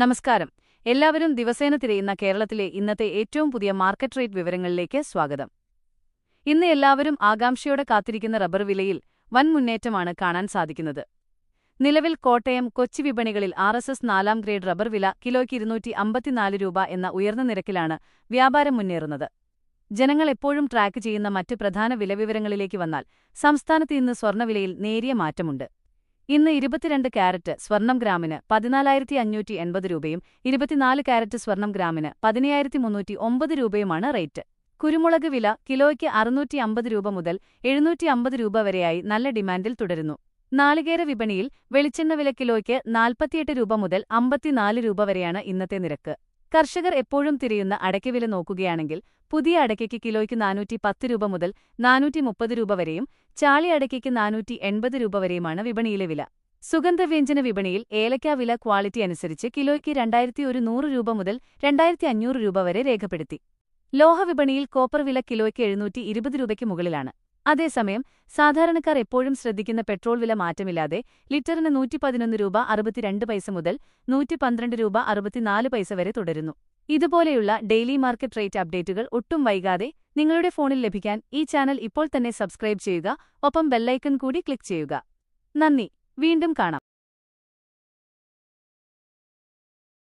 നമസ്കാരം. എല്ലാവരും ദിവസേന തിരയുന്ന കേരളത്തിലെ ഇന്നത്തെ ഏറ്റവും പുതിയ മാർക്കറ്റ് റേറ്റ് വിവരങ്ങളിലേക്ക് സ്വാഗതം. ഇന്ന് എല്ലാവരും ആകാംക്ഷയോടെ കാത്തിരിക്കുന്ന റബ്ബർ വിലയിൽ വൻ മുന്നേറ്റമാണ് കാണാൻ സാധിക്കുന്നത്. നിലവിൽ കോട്ടയം, കൊച്ചി വിപണികളിൽ RSS 4 ഗ്രേഡ് റബ്ബർ വില കിലോയ്ക്ക് 254 രൂപ എന്ന ഉയർന്ന നിരക്കിലാണ് വ്യാപാരം മുന്നേറുന്നത്. ജനങ്ങൾ എപ്പോഴും ട്രാക്ക് ചെയ്യുന്ന മറ്റ് പ്രധാന വിലവിവരങ്ങളിലേക്ക് വന്നാൽ സംസ്ഥാനത്ത് ഇന്ന് സ്വർണ്ണവിലയിൽ നേരിയ മാറ്റമുണ്ട്. ഇന്ന് 22 കാരറ്റ് സ്വർണം ഗ്രാമിന് 14,580 രൂപയും 24 കാരറ്റ് സ്വർണം ഗ്രാമിന് 15,309 രൂപയുമാണ് റേറ്റ്. കുരുമുളക് വില കിലോയ്ക്ക് 650 രൂപ മുതൽ 750 രൂപ വരെയായി നല്ല ഡിമാൻഡിൽ തുടരുന്നു. നാളികേര വിപണിയിൽ വെളിച്ചെണ്ണ വില കിലോയ്ക്ക് 48 രൂപ മുതൽ 54 രൂപ വരെയാണ് ഇന്നത്തെ നിരക്ക്. കർഷകർ എപ്പോഴും തിരയുന്ന അടയ്ക്കവില നോക്കുകയാണെങ്കിൽ പുതിയ അടയ്ക്കയ്ക്ക് കിലോയ്ക്ക് 410 രൂപ മുതൽ 430 രൂപ വരെയും ചാളി അടയ്ക്കയ്ക്ക് 480 രൂപ വരെയുമാണ് വിപണിയിലെ വില. സുഗന്ധവ്യഞ്ജന വിപണിയിൽ ഏലക്ക വില ക്വാളിറ്റി അനുസരിച്ച് കിലോയ്ക്ക് 2100 രൂപ മുതൽ 2500 രൂപ വരെ രേഖപ്പെടുത്തി. ലോഹ വിപണിയിൽ കോപ്പർ വില കിലോയ്ക്ക് 720 രൂപയ്ക്ക് മുകളിലാണ്. അതേസമയം സാധാരണക്കാർ എപ്പോഴും ശ്രദ്ധിക്കുന്ന പെട്രോൾ വില മാറ്റമില്ലാതെ ലിറ്ററിന് 111 രൂപ 62 പൈസ മുതൽ 112 രൂപ 64 പൈസ വരെ തുടരുന്നു. ഇതുപോലെയുള്ള ഡെയിലി മാർക്കറ്റ് റേറ്റ് അപ്ഡേറ്റുകൾ ഒട്ടും വൈകാതെ നിങ്ങളുടെ ഫോണിൽ ലഭിക്കാൻ ഈ ചാനൽ ഇപ്പോൾ തന്നെ സബ്സ്ക്രൈബ് ചെയ്യുക, ഒപ്പം ബെല്ലൈക്കൺ കൂടി ക്ലിക്ക് ചെയ്യുക. നന്ദി. വീണ്ടും കാണാം.